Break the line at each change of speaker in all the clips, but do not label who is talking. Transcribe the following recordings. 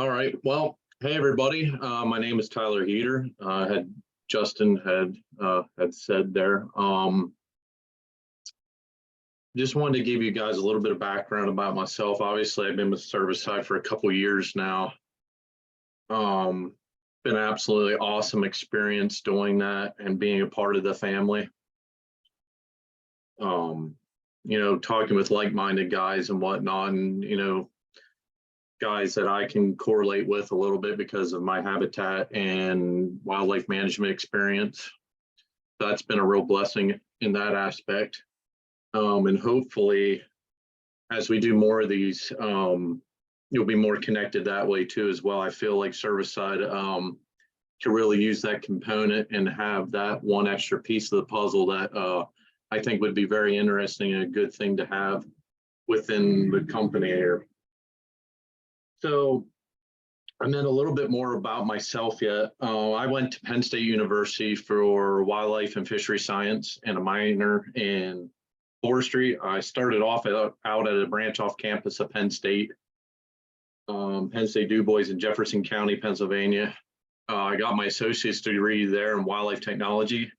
All right. Well, hey everybody. My name is Tyler Heeter. Had Justin had said there. Just wanted to give you guys a little bit of background about myself. Obviously, I've been with Cervicide for a couple of years now. Been an absolutely awesome experience doing that and being a part of the family. Talking with like-minded guys and whatnot, and guys that I can correlate with a little bit because of my habitat and wildlife management experience. That's been a real blessing in that aspect. And hopefully, as we do more of these, you'll be more connected that way too as well. I feel like Cervicide can really use that component and have that one extra piece of the puzzle that I think would be very interesting and a good thing to have within the company here. So and then a little bit more about myself yet. I went to Penn State University for wildlife and fishery science and a minor in forestry. I started off out at a branch off campus of Penn State Du Bois in Jefferson County, Pennsylvania. I got my associate's degree there in wildlife technology,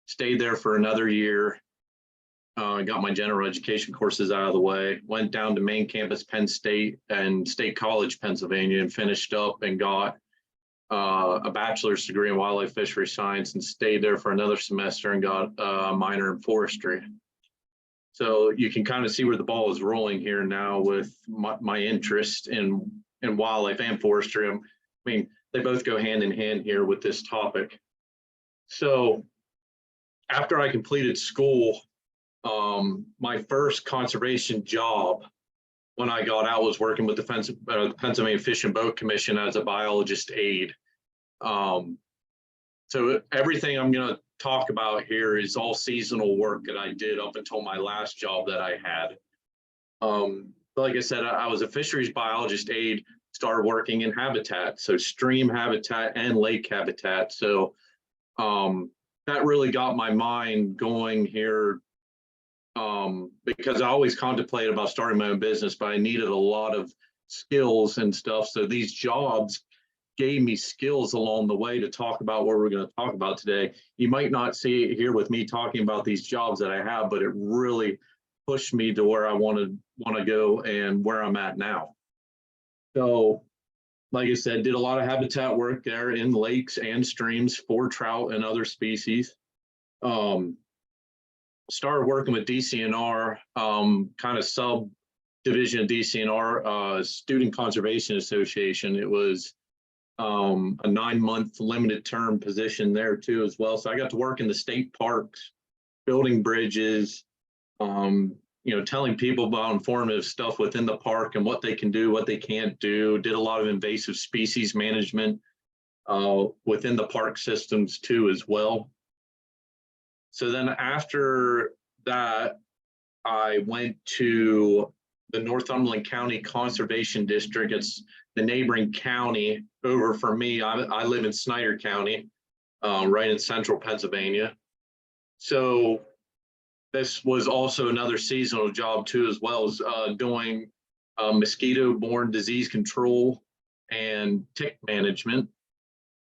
stayed there for another year. Got my general education courses out of the way, went down to main campus Penn State and State College, Pennsylvania, and finished up and got a bachelor's degree in wildlife fishery science and stayed there for another semester and got a minor in forestry. So you can kind of see where the ball is rolling here now with my interest in wildlife and forestry. I mean, they both go hand in hand here with this topic. So after I completed school, my first conservation job when I got out was working with the Pennsylvania Fish and Boat Commission as a biologist aide. So everything I'm going to talk about here is all seasonal work that I did up until my last job that I had. Like I said, I was a fisheries biologist aide, started working in habitat, so stream habitat and lake habitat. So that really got my mind going here. Because I always contemplated about starting my own business, but I needed a lot of skills and stuff. So these jobs gave me skills along the way to talk about what we're going to talk about today. You might not see it here with me talking about these jobs that I have, but it really pushed me to where I want to go and where I'm at now. So, like I said, did a lot of habitat work there in lakes and streams for trout and other species. Started working with DCNR, kind of subdivision of DCNR, Student Conservation Association. It was a 9-month limited term position there too as well. So I got to work in the state parks, building bridges, telling people about informative stuff within the park and what they can do, what they can't do. Did a lot of invasive species management within the park systems too as well. So then after that, I went to the Northumberland County Conservation District. It's the neighboring county over from me. I live in Snyder County, right in central Pennsylvania. So this was also another seasonal job too, as well as doing mosquito-borne disease control and tick management.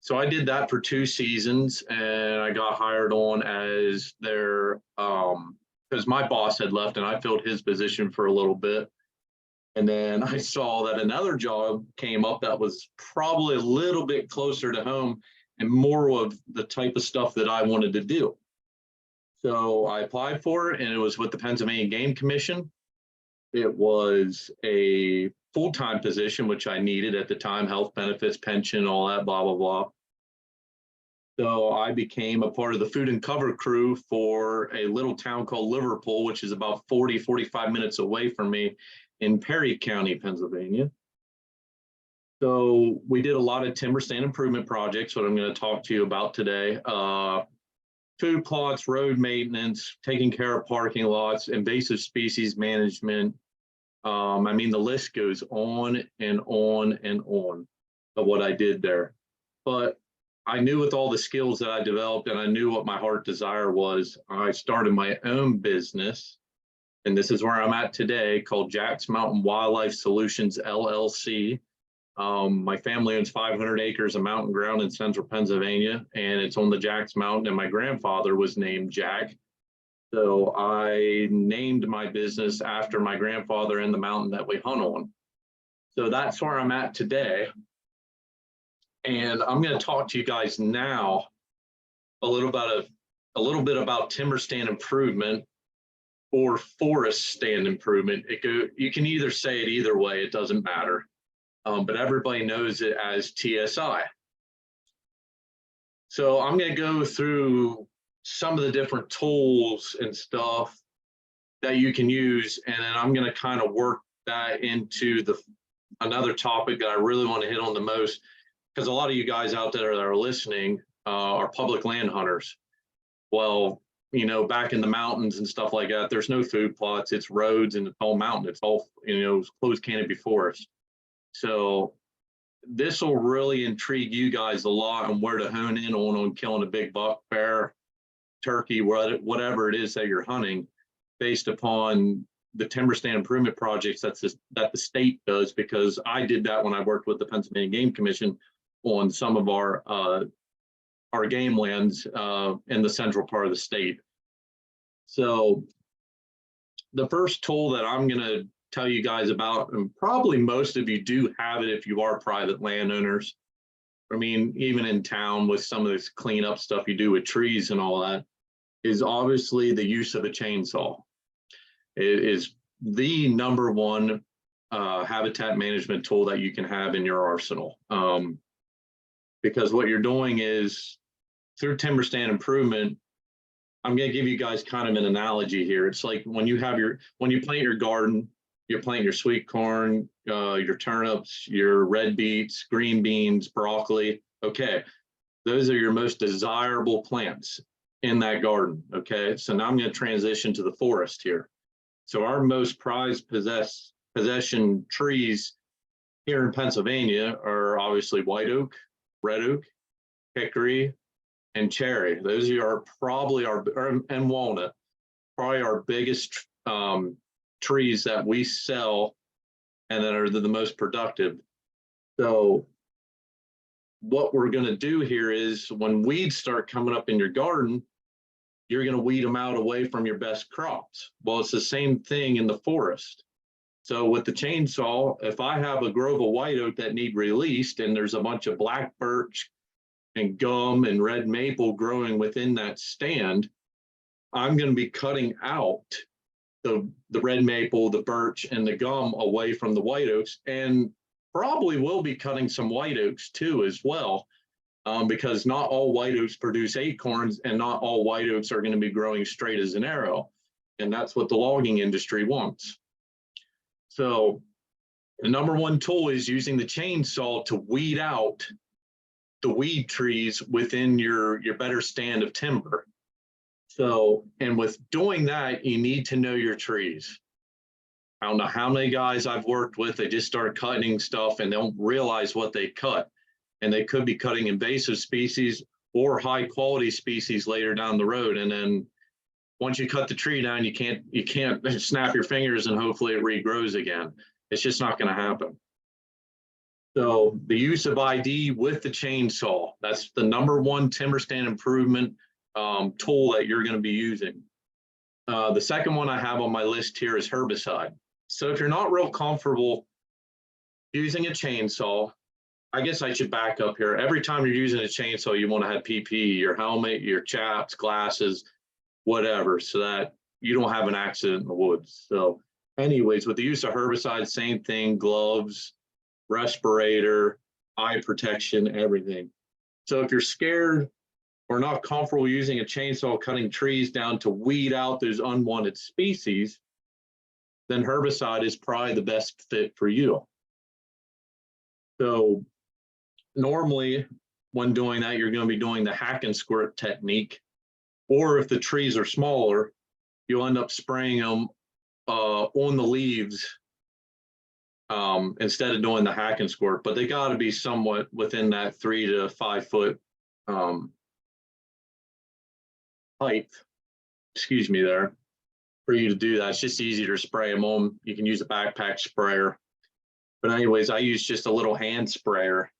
So I did that for 2 seasons and I got hired on as their, because my boss had left and I filled his position for a little bit. And then I saw that another job came up that was probably a little bit closer to home and more of the type of stuff that I wanted to do. So I applied for it and it was with the Pennsylvania Game Commission. It was a full-time position, which I needed at the time, health benefits, pension, all that, blah, blah, blah. So I became a part of the food and cover crew for a little town called Liverpool, which is about 45 minutes away from me in Perry County, Pennsylvania. So we did a lot of timber stand improvement projects, what I'm going to talk to you about today. Food plots, road maintenance, taking care of parking lots, invasive species management. I mean, the list goes on and on and on of what I did there. But I knew with all the skills that I developed and I knew what my heart desire was, I started my own business. And this is where I'm at today, called Jack's Mountain Wildlife Solutions, LLC. My family owns 500 acres of mountain ground in central Pennsylvania, and it's on the Jack's Mountain, and my grandfather was named Jack. So I named my business after my grandfather and the mountain that we hunt on. So that's where I'm at today. And I'm going to talk to you guys now a little bit about timber stand improvement or forest stand improvement. You can either say it either way, it doesn't matter. But everybody knows it as TSI. So I'm going to go through some of the different tools and stuff that you can use, and then I'm going to kind of work that into another topic that I really want to hit on the most, because a lot of you guys out there that are listening are public land hunters. Well, you know, back in the mountains and stuff like that, there's no food plots, it's roads and it's all mountain, it's all, you know, closed canopy forest. So this will really intrigue you guys a lot on where to hone in on killing a big buck, bear, turkey, whatever it is that you're hunting, based upon the timber stand improvement projects that the state does, because I did that when I worked with the Pennsylvania Game Commission on some of our game lands in the central part of the state. So the first tool that I'm going to tell you guys about, and probably most of you do have it if you are private landowners. I mean, even in town with some of this cleanup stuff you do with trees and all that, is obviously the use of a chainsaw. It is the number one habitat management tool that you can have in your arsenal. Because what you're doing is, through timber stand improvement, I'm going to give you guys kind of an analogy here. It's like when you plant your garden, you're planting your sweet corn, your turnips, your red beets, green beans, broccoli. Okay, those are your most desirable plants in that garden. Okay, so now I'm going to transition to the forest here. So our most prized possession trees here in Pennsylvania are obviously white oak, red oak, hickory, and cherry. Those are probably and walnut, probably our biggest trees that we sell and that are the most productive. So what we're going to do here is, when weeds start coming up in your garden, you're going to weed them out away from your best crops. Well, it's the same thing in the forest. So with the chainsaw, if I have a grove of white oak that need released and there's a bunch of black birch and gum and red maple growing within that stand, I'm going to be cutting out the red maple, the birch, and the gum away from the white oaks, and probably will be cutting some white oaks too as well, because not all white oaks produce acorns, and not all white oaks are going to be growing straight as an arrow, and that's what the logging industry wants. So the number one tool is using the chainsaw to weed out the weed trees within your better stand of timber. So, and with doing that, you need to know your trees. I don't know how many guys I've worked with, they just start cutting stuff and don't realize what they cut. And they could be cutting invasive species or high quality species later down the road. And then once you cut the tree down, you can't snap your fingers and hopefully it regrows again. It's just not going to happen. So the use of ID with the chainsaw, that's the number one timber stand improvement tool that you're going to be using. The second one I have on my list here is herbicide. So if you're not real comfortable using a chainsaw, I guess I should back up here. Every time you're using a chainsaw, you want to have PPE, your helmet, your chaps, glasses, whatever, so that you don't have an accident in the woods. So anyways, with the use of herbicide, same thing, gloves, respirator, eye protection, everything. So if you're scared or not comfortable using a chainsaw cutting trees down to weed out those unwanted species, then herbicide is probably the best fit for you. So normally when doing that, you're going to be doing the hack and squirt technique, or if the trees are smaller, you'll end up spraying them on the leaves instead of doing the hack and squirt, but they got to be somewhat within that 3 to 5 foot height, excuse me, there, for you to do that. It's just easier to spray them on. You can use a backpack sprayer. But anyways, I use just a little hand sprayer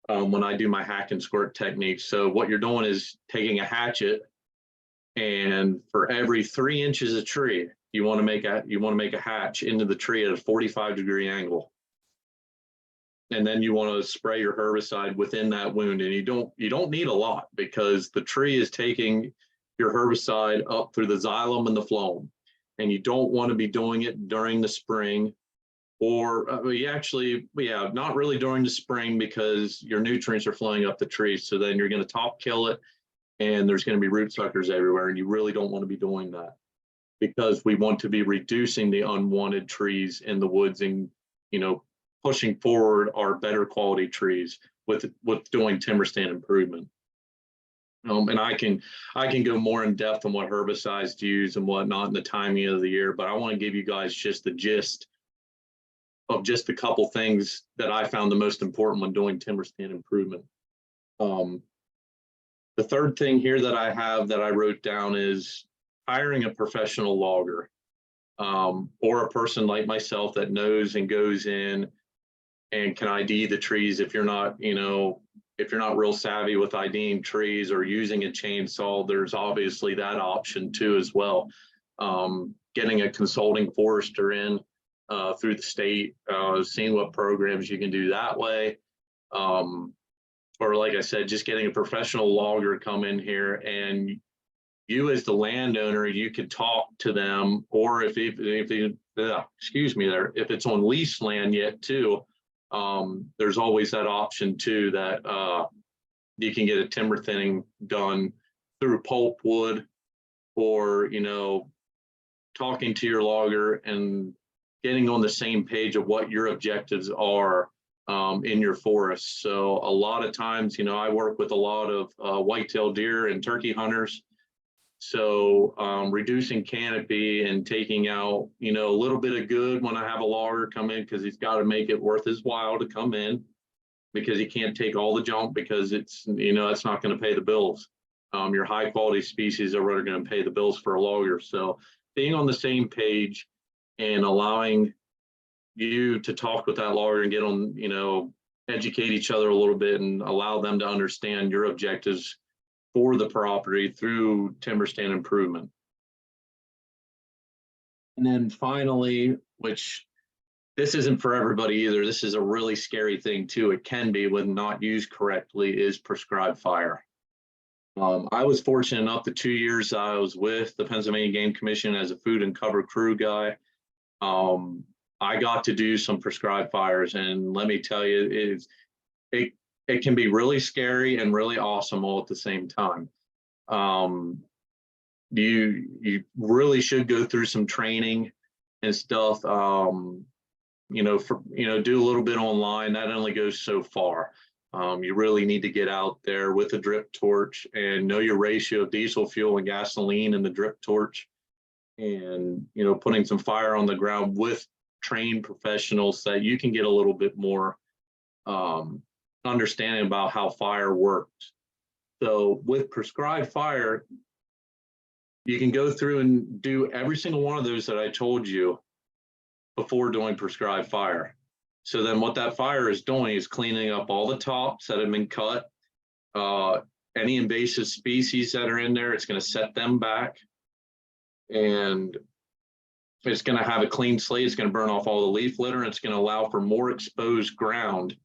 when I do my hack and squirt technique. So what you're doing is taking a hatchet, and for every 3 inches of tree, you want to make a hatch into the tree at a 45-degree angle. And then you want to spray your herbicide within that wound. And you don't need a lot, because the tree is taking your herbicide up through the xylem and the phloem. And you don't want to be doing it during the spring, or not really during the spring, because your nutrients are flowing up the tree. So then you're going to top kill it, and there's going to be root suckers everywhere. And you really don't want to be doing that, because we want to be reducing the unwanted trees in the woods, and pushing forward our better quality trees with doing timber stand improvement. And I can go more in depth on what herbicides to use and whatnot and the timing of the year, but I want to give you guys just the gist of just a couple things that I found the most important when doing timber stand improvement. The third thing here that I wrote down is hiring a professional logger, or a person like myself that knows and goes in and can ID the trees. If you're not real savvy with IDing trees or using a chainsaw, there's obviously that option too as well. Getting a consulting forester in through the state, seeing what programs you can do that way. Or like I said, just getting a professional logger come in here, and you as the landowner, you could talk to them, or if it's on lease land yet too, there's always that option too, that you can get a timber thinning done through pulpwood, or talking to your logger and getting on the same page of what your objectives are in your forest. So a lot of times, I work with a lot of whitetail deer and turkey hunters. So reducing canopy and taking out, a little bit of good when I have a logger come in, because he's got to make it worth his while to come in, because he can't take all the junk, because it's not going to pay the bills. Your high quality species are what are going to pay the bills for a logger. So being on the same page and allowing you to talk with that logger and get on, educate each other a little bit and allow them to understand your objectives for the property through timber stand improvement. And then finally, which this isn't for everybody either, this is a really scary thing too, it can be when not used correctly, is prescribed fire. I was fortunate enough, the 2 years I was with the Pennsylvania Game Commission as a food and cover crew guy, I got to do some prescribed fires, and let me tell you, it can be really scary and really awesome all at the same time. You really should go through some training and stuff. Do a little bit online. That only goes so far. You really need to get out there with a drip torch and know your ratio of diesel fuel and gasoline in the drip torch, and putting some fire on the ground with trained professionals, so that you can get a little bit more understanding about how fire works. So with prescribed fire, you can go through and do every single one of those that I told you before doing prescribed fire. So then what that fire is doing is cleaning up all the tops that have been cut, any invasive species that are in there, it's going to set them back, and it's going to have a clean slate. It's going to burn off all the leaf litter, and it's going to allow for more exposed ground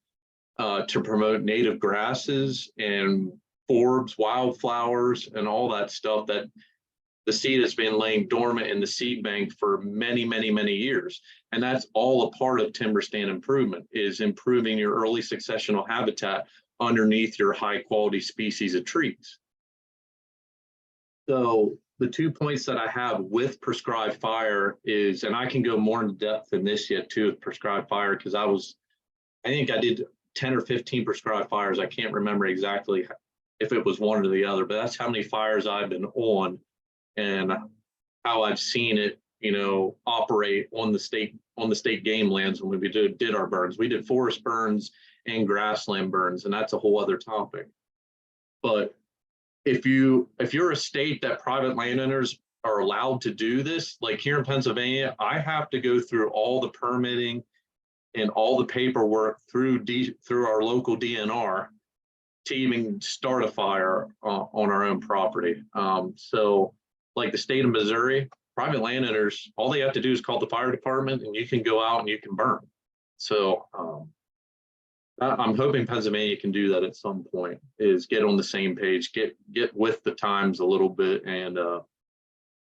to promote native grasses and forbs, wildflowers, and all that stuff that the seed has been laying dormant in the seed bank for many, many, many years. And that's all a part of timber stand improvement, is improving your early successional habitat underneath your high quality species of trees. So the 2 points that I have with prescribed fire is, and I can go more in depth than this yet too with prescribed fire, because I think I did 10 or 15 prescribed fires. I can't remember exactly if it was one or the other, but that's how many fires I've been on and how I've seen it, operate on the state game lands when we did our burns. We did forest burns and grassland burns, and that's a whole other topic. But if you're a state that private landowners are allowed to do this, like here in Pennsylvania, I have to go through all the permitting and all the paperwork through our local DNR to even start a fire on our own property. So like the state of Missouri, private landowners, all they have to do is call the fire department and you can go out and you can burn. So I'm hoping Pennsylvania can do that at some point, is get on the same page, get with the times a little bit and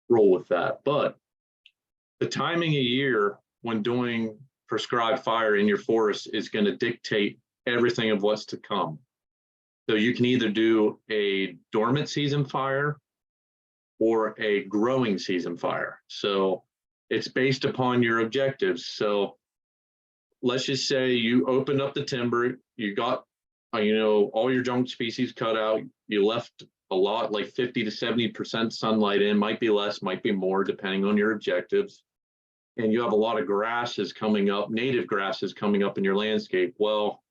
roll with that. But the timing of year when doing prescribed fire in your forest is going to dictate everything of what's to come. So you can either do a dormant season fire or a growing season fire. So it's based upon your objectives. So let's just say you opened up the timber, you got, all your junk species cut out, you left a lot, like 50 to 70% sunlight in, might be less, might be more, depending on your objectives. And you have a lot of grasses coming up, native grasses coming up in your landscape. Well,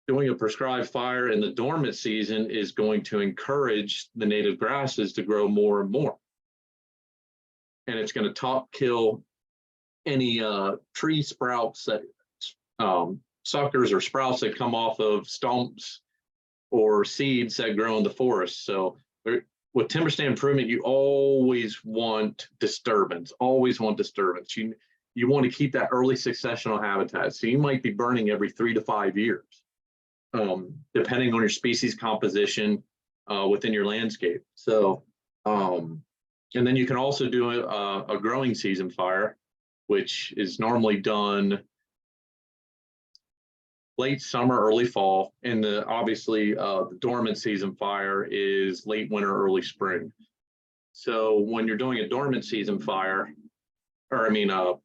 doing a prescribed fire in the dormant season is going to encourage the native grasses to grow more and more. And it's going to top kill any tree sprouts that suckers or sprouts that come off of stumps or seeds that grow in the forest. So with timber stand improvement, you always want disturbance, always want disturbance. You want to keep that early successional habitat. So you might be burning every 3 to 5 years, depending on your species composition within your landscape. So, and then you can also do a growing season fire, which is normally done late summer, early fall, and obviously the dormant season fire is late winter, early spring. So when you're doing a dormant season fire, or a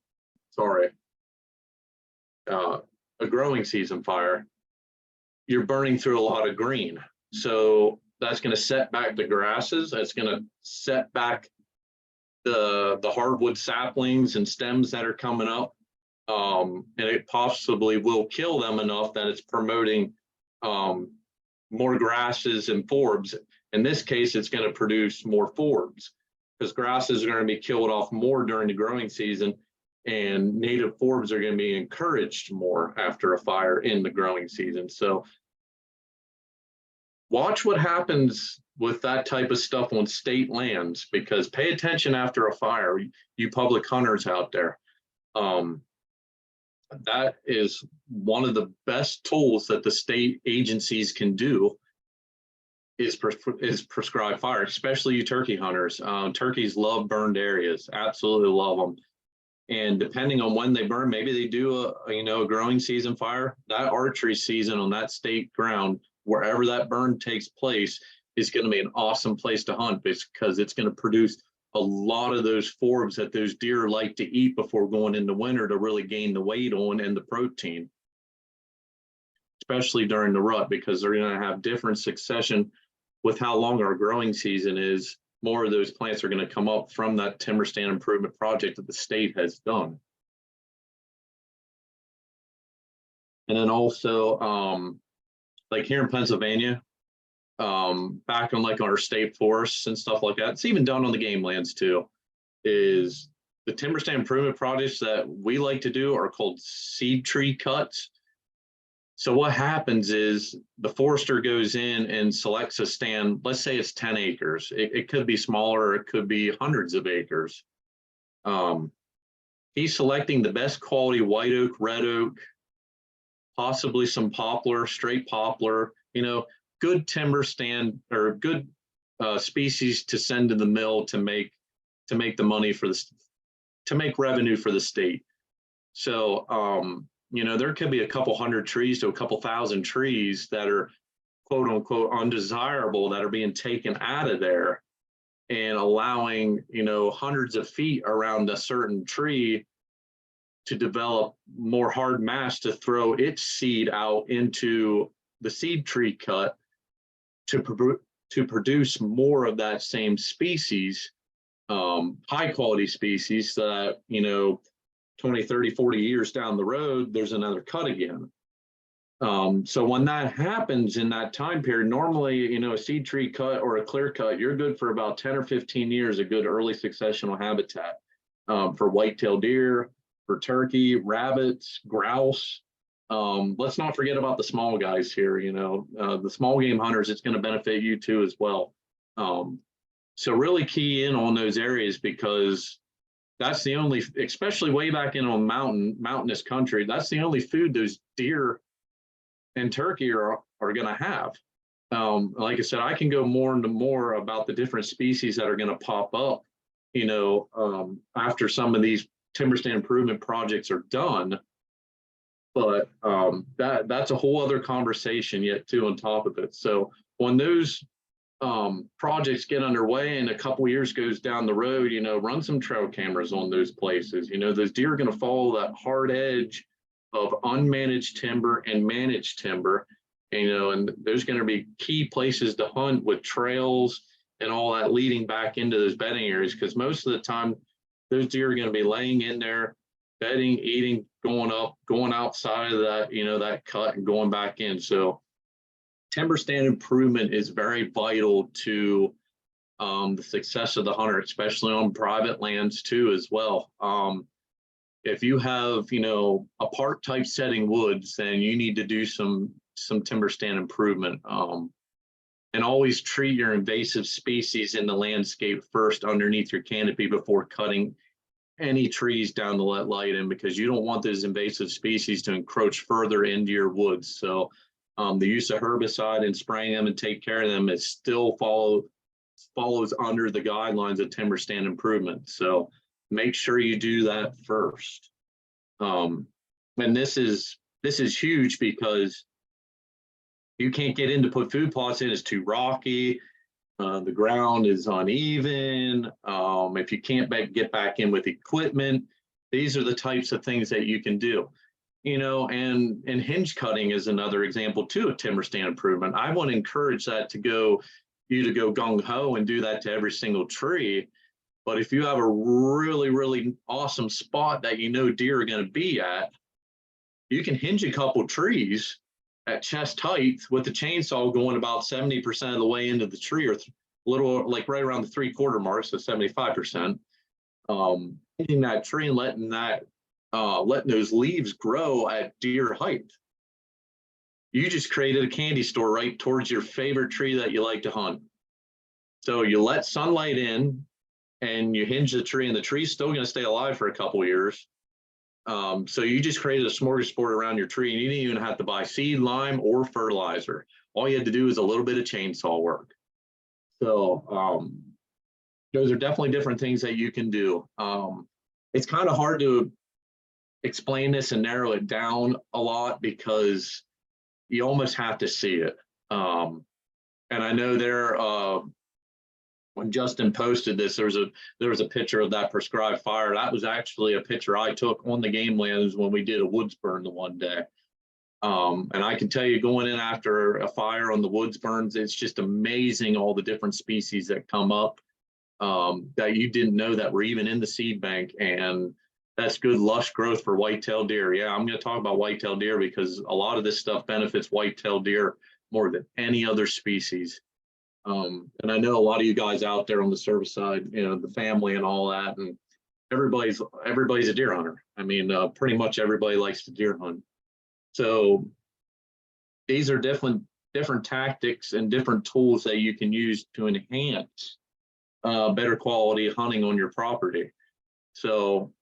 growing season fire, you're burning through a lot of green. So that's going to set back the grasses. That's going to set back the hardwood saplings and stems that are coming up. And it possibly will kill them enough that it's promoting more grasses and forbs. In this case, it's going to produce more forbs because grasses are going to be killed off more during the growing season, and native forbs are going to be encouraged more after a fire in the growing season. So watch what happens with that type of stuff on state lands, because pay attention after a fire, you public hunters out there. That is one of the best tools that the state agencies can do is prescribe fire, especially you turkey hunters. Turkeys love burned areas, absolutely love them. And depending on when they burn, maybe they do a growing season fire. That archery season on that state ground, wherever that burn takes place, is going to be an awesome place to hunt, because it's going to produce a lot of those forbs that those deer like to eat before going into winter to really gain the weight on and the protein, especially during the rut, because they're going to have different succession with how long our growing season is. More of those plants are going to come up from that timber stand improvement project that the state has done. And then also, like here in Pennsylvania, back on like our state forests and stuff like that, it's even done on the game lands too, is the timber stand improvement projects that we like to do are called seed tree cuts. So what happens is the forester goes in and selects a stand, let's say it's 10 acres. It could be smaller, it could be hundreds of acres. He's selecting the best quality white oak, red oak, possibly some poplar, straight poplar, good timber stand or good species to send to the mill to make the money to make revenue for the state. So, there could be a couple hundred trees to a couple thousand trees that are quote unquote undesirable that are being taken out of there and allowing, hundreds of feet around a certain tree to develop more hard mass to throw its seed out into the seed tree cut to produce more of that same species, high quality species that, 20, 30, 40 years down the road, there's another cut again. So when that happens in that time period, normally, a seed tree cut or a clear cut, you're good for about 10 or 15 years, a good early successional habitat for whitetail deer, for turkey, rabbits, grouse. Let's not forget about the small guys here. The small game hunters, it's going to benefit you too as well. So really key in on those areas, because that's the only, especially way back in on mountainous country, that's the only food those deer and turkey are going to have. Like I said, I can go more into more about the different species that are going to pop up, after some of these timber stand improvement projects are done. But that's a whole other conversation yet too on top of it. So when those projects get underway and a couple years goes down the road, run some trail cameras on those places. Those deer are going to follow that hard edge of unmanaged timber and managed timber. And there's going to be key places to hunt with trails and all that leading back into those bedding areas, because most of the time those deer are going to be laying in there, bedding, eating, going up, going outside of that, that cut and going back in. So timber stand improvement is very vital to the success of the hunter, especially on private lands too as well. If you have, a park type setting woods, then you need to do some timber stand improvement. And always treat your invasive species in the landscape first underneath your canopy before cutting any trees down to let light in, because you don't want those invasive species to encroach further into your woods. So the use of herbicide and spraying them and take care of them, it still follows under the guidelines of timber stand improvement. So make sure you do that first. And this is huge, because you can't get in to put food plots in. It's too rocky. The ground is uneven. If you can't get back in with equipment, these are the types of things that you can do. And hinge cutting is another example too of timber stand improvement. I want to encourage that to go gung ho and do that to every single tree. But if you have a really, really awesome spot that deer are going to be at, you can hinge a couple trees at chest height with the chainsaw going about 70% of the way into the tree, or a little, like right around the 3/4 mark, so 75%. Hitting that tree and letting those leaves grow at deer height. You just created a candy store right towards your favorite tree that you like to hunt. So you let sunlight in and you hinge the tree, and the tree's still going to stay alive for a couple years. So you just created a smorgasbord around your tree, and you didn't even have to buy seed, lime, or fertilizer. All you had to do is a little bit of chainsaw work. So those are definitely different things that you can do. It's kind of hard to explain this and narrow it down a lot, because you almost have to see it. And I know when Justin posted this, there was a picture of that prescribed fire. That was actually a picture I took on the game lands when we did a woods burn the one day. And I can tell you, going in after a fire on the woods burns, it's just amazing all the different species that come up that you didn't know that were even in the seed bank. And that's good lush growth for whitetail deer. Yeah, I'm going to talk about whitetail deer, because a lot of this stuff benefits whitetail deer more than any other species. And I know a lot of you guys out there on the Cervicide, the family and all that, and everybody's a deer hunter. I mean, pretty much everybody likes to deer hunt. So these are different tactics and different tools that you can use to enhance better quality hunting on your property. So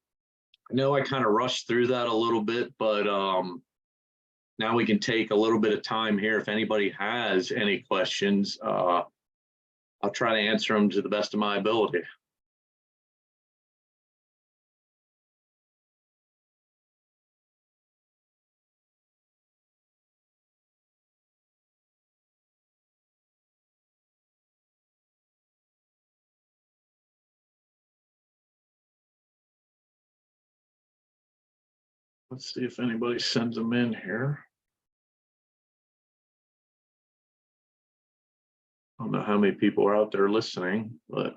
I know I kind of rushed through that a little bit, but now we can take a little bit of time here. If anybody has any questions, I'll try to answer them to the best of my ability. Let's see if anybody sends them in here. I don't know how many people are out there listening, but.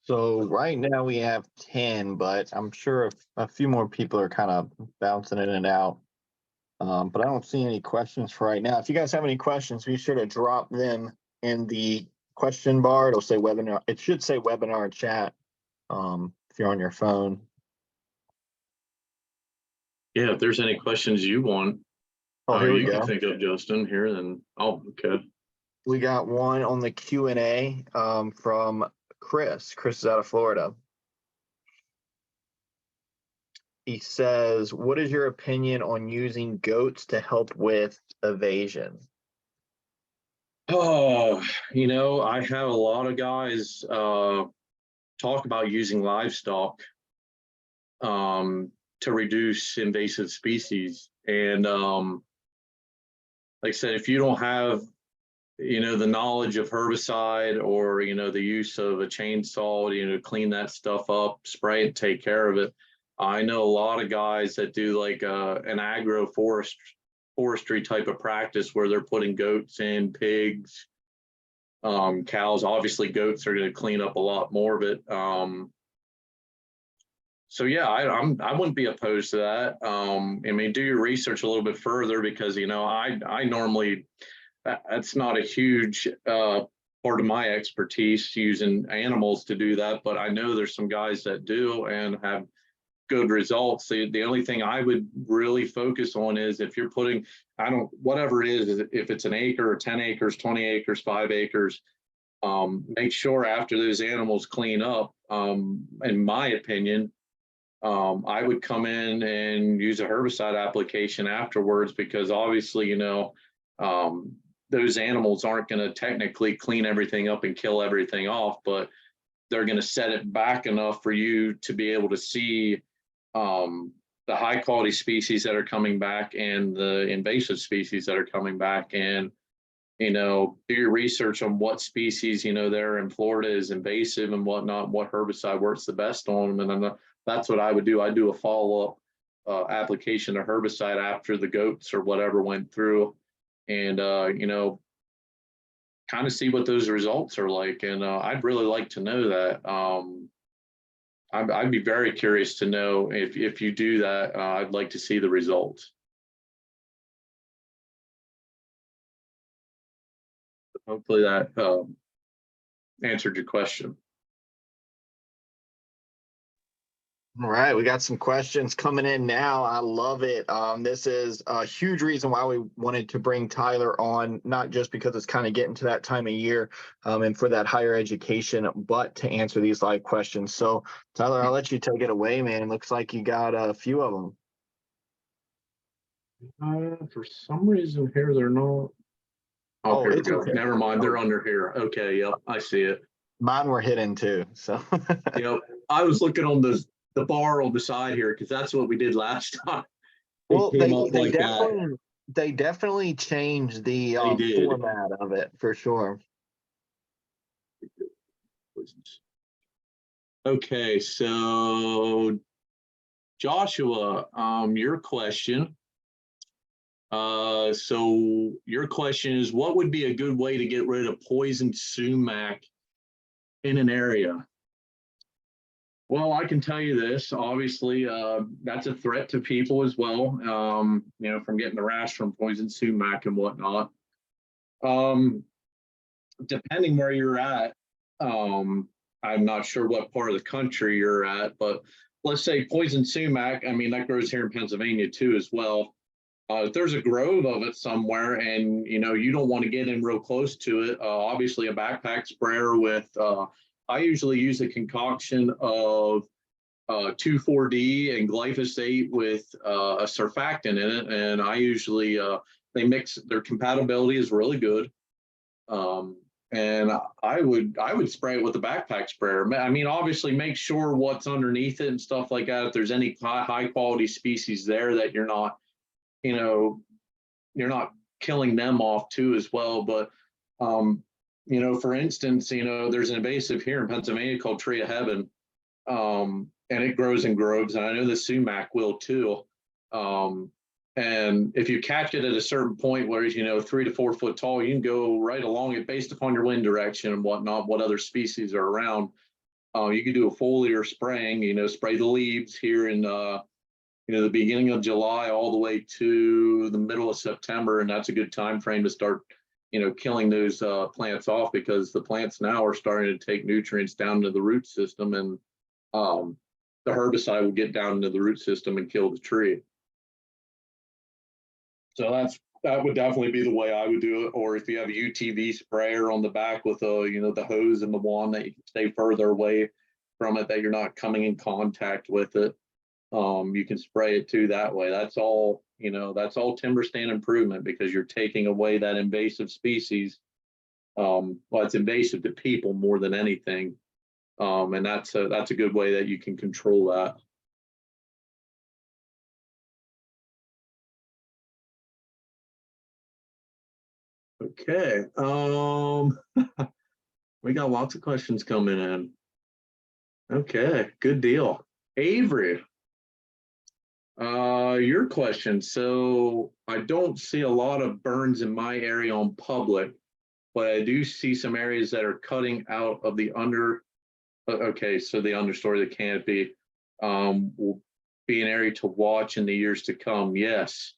So right now we have 10, but I'm sure a few more people are kind of bouncing in and out. But I don't see any questions for right now. If you guys have any questions, be sure to drop them in the question bar. It'll say webinar. It should say webinar chat. If if you're on your phone.
Yeah, if there's any questions you want,
Oh, here we
you can
go.
think of Justin here, then, oh, okay.
We got one on the Q&A from Chris. Chris is out of Florida. He says, what is your opinion on using goats to help with evasion?
Oh, I have a lot of guys talk about using livestock to reduce invasive species. And like I said, if you don't have, the knowledge of herbicide or, the use of a chainsaw, to clean that stuff up, spray it, take care of it. I know a lot of guys that do like an forestry type of practice where they're putting goats in, pigs, cows. Obviously goats are going to clean up a lot more of it. So yeah, I wouldn't be opposed to that. I mean, do your research a little bit further because I normally that's not a huge part of my expertise using animals to do that, but I know there's some guys that do and have good results. The only thing I would really focus on is if you're putting, whatever it is, if it's an acre or 10 acres, 20 acres, 5 acres, make sure after those animals clean up, in my opinion, I would come in and use a herbicide application afterwards because obviously, those animals aren't going to technically clean everything up and kill everything off, but they're going to set it back enough for you to be able to see the high quality species that are coming back and the invasive species that are coming back. And do your research on what species there in Florida is invasive and whatnot, what herbicide works the best on them. And then that's what I would do. I do a follow-up application of herbicide after the goats or whatever went through, and kind of see what those results are like. And I'd really like to know that. I'd be very curious to know if you do that. I'd like to see the results. Hopefully that answered your question.
All right, we got some questions coming in now. I love it. This is a huge reason why we wanted to bring Tyler on, not just because it's kind of getting to that time of year and for that higher education, but to answer these live questions. So, Tyler, I'll let you take it away, man. It looks like you got a few of them.
For some reason here, they're not. Oh, here we go.
Okay.
Never mind. They're under here. Okay. Yep. I see it.
Mine were hidden too. So,
yep. I was looking on the bar on the side here because that's what we did last time.
Well, they definitely changed the format of it for sure.
Okay, so Joshua, your question. So your question is, what would be a good way to get rid of poison sumac in an area? Well, I can tell you this, obviously, that's a threat to people as well, from getting the rash from poison sumac and whatnot. Depending where you're at, I'm not sure what part of the country you're at, but let's say poison sumac, I mean, that grows here in Pennsylvania too as well. If there's a grove of it somewhere and, you don't want to get in real close to it, obviously a backpack sprayer with, I usually use a concoction of 2,4-D and glyphosate with a surfactant in it. And I usually, they mix, their compatibility is really good. And I would spray it with a backpack sprayer. I mean, obviously make sure what's underneath it and stuff like that. If there's any high quality species there that you're not killing them off too as well. But, for instance, there's an invasive here in Pennsylvania called tree of heaven. And it grows in groves, and I know the sumac will too. And if you catch it at a certain point where it's 3 to 4 foot tall, you can go right along it based upon your wind direction and whatnot, what other species are around. You can do a foliar spraying, spray the leaves here in the beginning of July all the way to the middle of September, and that's a good time frame to start killing those plants off, because the plants now are starting to take nutrients down to the root system, and the herbicide will get down into the root system and kill the tree. So that would definitely be the way I would do it. Or if you have a UTV sprayer on the back with the hose and the wand that you can stay further away from it, that you're not coming in contact with it. You can spray it too that way. That's all timber stand improvement, because you're taking away that invasive species. Well, it's invasive to people more than anything. And that's a good way that you can control that. Okay. We got lots of questions coming in. Okay, good deal. Avery, your question. So I don't see a lot of burns in my area on public, but I do see some areas that are cutting out of the under. Okay, so the understory, the canopy, will be an area to watch in the years to come. Yes.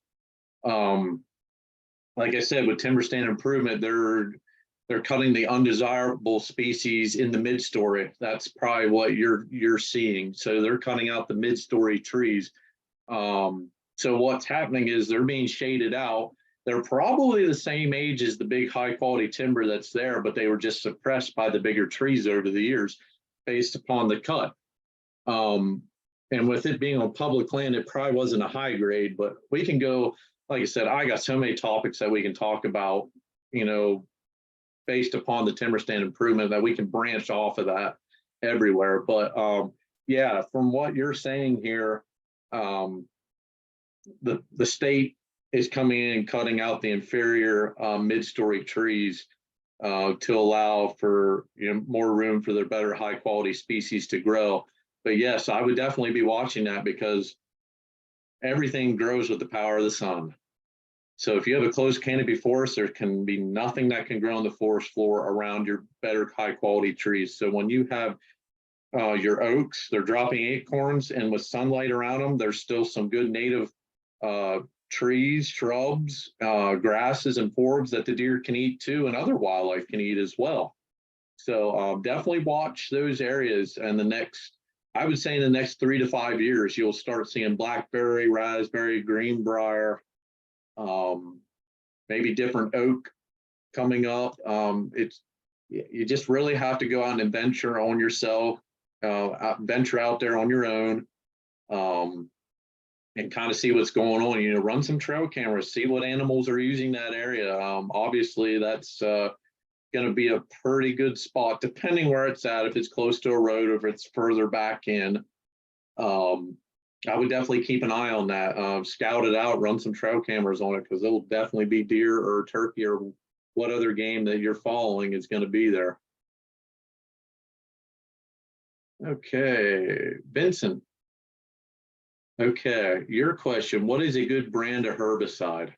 Like I said, with timber stand improvement, they're cutting the undesirable species in the mid-story. That's probably what you're seeing. So they're cutting out the mid-story trees. So what's happening is they're being shaded out. They're probably the same age as the big high quality timber that's there, but they were just suppressed by the bigger trees over the years based upon the cut. And with it being on public land, it probably wasn't a high grade, but we can go, like I said, I got so many topics that we can talk about, based upon the timber stand improvement, that we can branch off of that everywhere. But yeah, from what you're saying here, the state is coming in and cutting out the inferior mid-story trees to allow for more room for their better high quality species to grow. But yes, I would definitely be watching that, because everything grows with the power of the sun. So if you have a closed canopy forest, there can be nothing that can grow on the forest floor around your better high quality trees. So when you have your oaks, they're dropping acorns, and with sunlight around them, there's still some good native trees, shrubs, grasses, and forbs that the deer can eat too, and other wildlife can eat as well. So definitely watch those areas. And I would say in the next 3 to 5 years, you'll start seeing blackberry, raspberry, greenbrier, maybe different oak coming up. You just really have to go out and venture on yourself, venture out there on your own, and kind of see what's going on. Run some trail cameras, see what animals are using that area. Obviously, that's going to be a pretty good spot, depending where it's at. If it's close to a road, or if it's further back in. I would definitely keep an eye on that. Scout it out, run some trail cameras on it, because it'll definitely be deer or turkey or what other game that you're following is going to be there. Okay, Vincent. Okay, your question, what is a good brand of herbicide?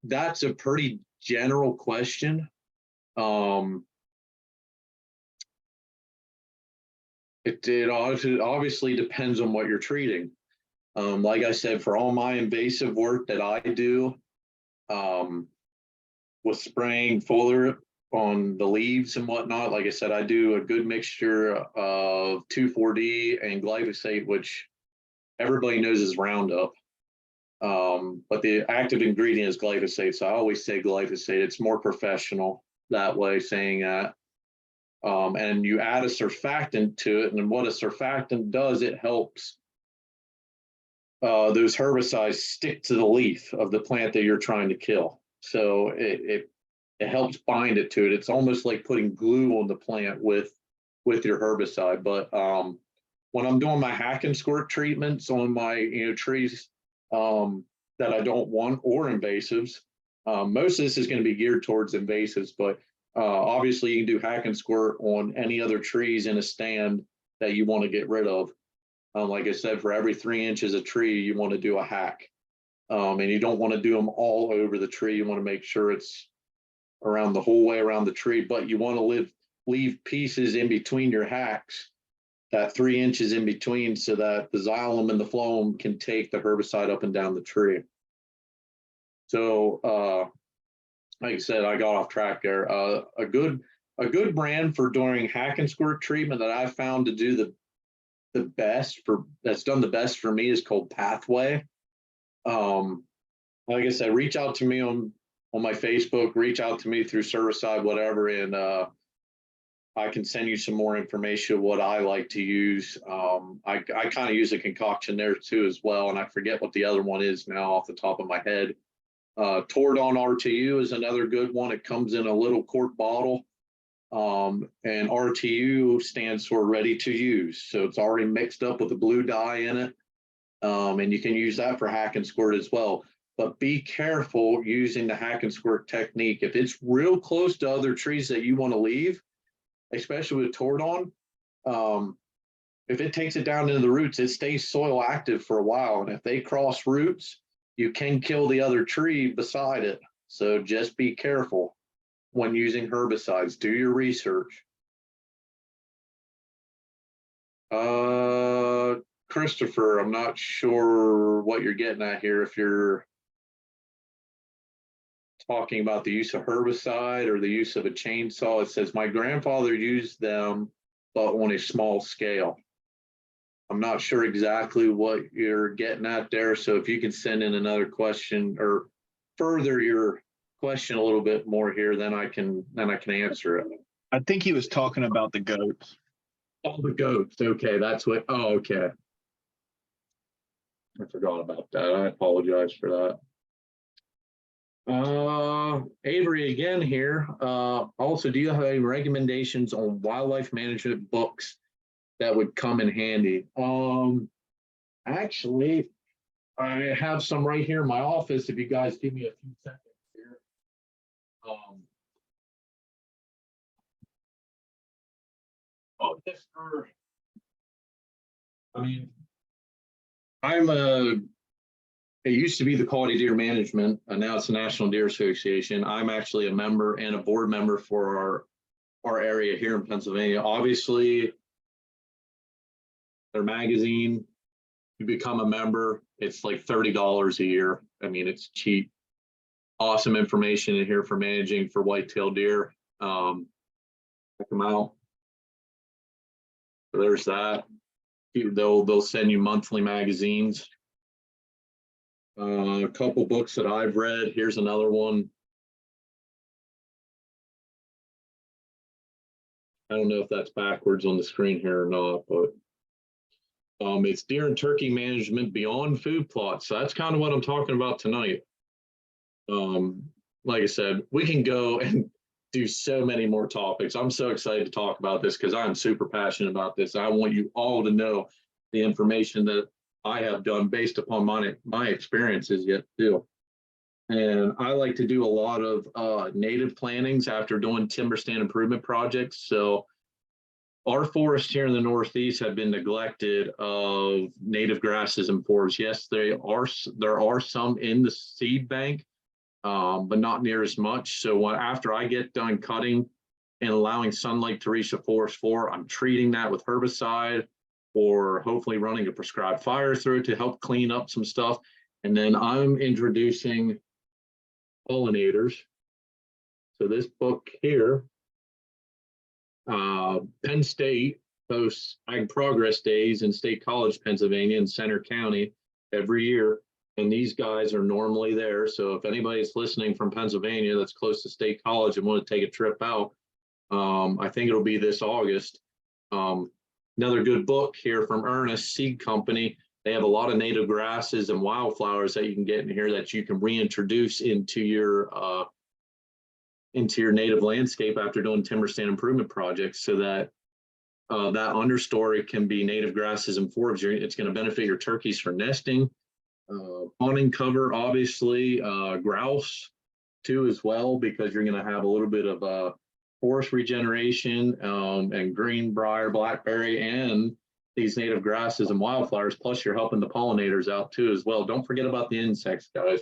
That's a pretty general question. It obviously depends on what you're treating. Like I said, for all my invasive work that I do, with spraying foliar on the leaves and whatnot, like I said, I do a good mixture of 2,4-D and glyphosate, which everybody knows is Roundup. But the active ingredient is glyphosate. So I always say glyphosate. It's more professional that way, saying that. And you add a surfactant to it. And what a surfactant does, it helps those herbicides stick to the leaf of the plant that you're trying to kill. So it helps bind it to it. It's almost like putting glue on the plant with your herbicide. But when I'm doing my hack and squirt treatments on my trees that I don't want, or invasives, most of this is going to be geared towards invasives, but obviously you can do hack and squirt on any other trees in a stand that you want to get rid of. Like I said, for every 3 inches of tree, you want to do a hack. And you don't want to do them all over the tree. You want to make sure it's around the whole way around the tree, but you want to leave pieces in between your hacks, that 3 inches in between, so that the xylem and the phloem can take the herbicide up and down the tree. So like I said, I got off track there. A good a good brand for doing hack and squirt treatment that I found to do the best for, that's done the best for me, is called Pathway. Like I said, reach out to me on my Facebook, reach out to me through Cervicide, whatever, and I can send you some more information of what I like to use. I kind of use a concoction there too as well, and I forget what the other one is now off the top of my head. Tordon RTU is another good one. It comes in a little quart bottle, and RTU stands for ready to use. So it's already mixed up with a blue dye in it, and you can use that for hack and squirt as well. But be careful using the hack and squirt technique. If it's real close to other trees that you want to leave, especially with Tordon, if it takes it down into the roots, it stays soil active for a while. And if they cross roots, you can kill the other tree beside it. So just be careful when using herbicides. Do your research. Christopher, I'm not sure what you're getting at here. If you're talking about the use of herbicide or the use of a chainsaw, it says my grandfather used them, but on a small scale. I'm not sure exactly what you're getting at there. So if you can send in another question or further your question a little bit more here, then I can answer it.
I think he was talking about the goats.
Oh, the goats. Okay, that's what. Oh, okay. I forgot about that. I apologize for that. Avery again here. Also, do you have any recommendations on wildlife management books that would come in handy? Actually, I have some right here in my office. If you guys give me a few seconds here. I mean, it used to be the Quality Deer Management, and now it's the National Deer Association. I'm actually a member and a board member for our area here in Pennsylvania. Obviously, their magazine, you become a member, it's like $30 a year. I mean, it's cheap. Awesome information in here for managing for whitetail deer. Check them out. So there's that. They'll send you monthly magazines. A couple books that I've read. Here's another one. I don't know if that's backwards on the screen here or not, but it's Deer and Turkey Management Beyond Food Plots. So that's kind of what I'm talking about tonight. Like I said, we can go and do so many more topics. I'm so excited to talk about this because I'm super passionate about this. I want you all to know the information that I have done based upon my experiences yet too. And I like to do a lot of native plantings after doing timber stand improvement projects. So our forests here in the Northeast have been neglected of native grasses and forbs. Yes, there are some in the seed bank, but not near as much. So after I get done cutting and allowing sunlight to reach the forest floor, I'm treating that with herbicide or hopefully running a prescribed fire through to help clean up some stuff. And then I'm introducing pollinators. So this book here, Penn State hosts Ag Progress Days in State College, Pennsylvania in Center County every year. And these guys are normally there. So if anybody's listening from Pennsylvania that's close to State College and want to take a trip out, I think it'll be this August. Another good book here from Ernest Seed Company. They have a lot of native grasses and wildflowers that you can get in here that you can reintroduce into your native landscape after doing timber stand improvement projects, so that that understory can be native grasses and forbs. It's going to benefit your turkeys for nesting, awning cover, obviously, grouse too as well, because you're going to have a little bit of forest regeneration and greenbrier, blackberry, and these native grasses and wildflowers. Plus, you're helping the pollinators out too as well. Don't forget about the insects, guys.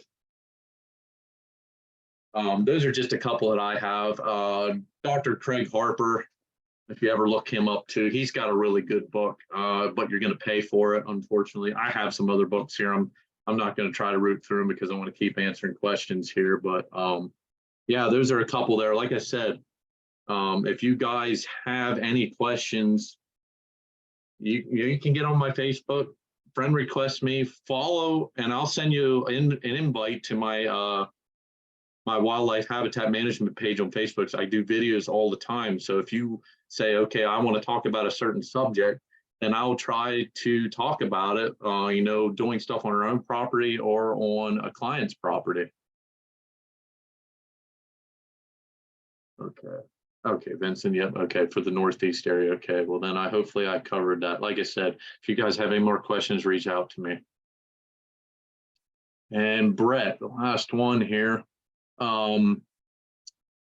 Those are just a couple that I have. Dr. Craig Harper, if you ever look him up too, he's got a really good book, but you're going to pay for it, unfortunately. I have some other books here. I'm not going to try to root through them because I want to keep answering questions here. But yeah, those are a couple there. Like I said, If you guys have any questions, you can get on my Facebook, friend request me, follow, and I'll send you an invite to my my wildlife habitat management page on Facebook. So I do videos all the time. So if you say, okay, I want to talk about a certain subject, then I'll try to talk about it, you know, doing stuff on our own property or on a client's property. Okay. Okay, Vincent, yep, okay, for the Northeast area. Okay, well then hopefully I covered that. Like I said, if you guys have any more questions, reach out to me. And Brett, the last one here.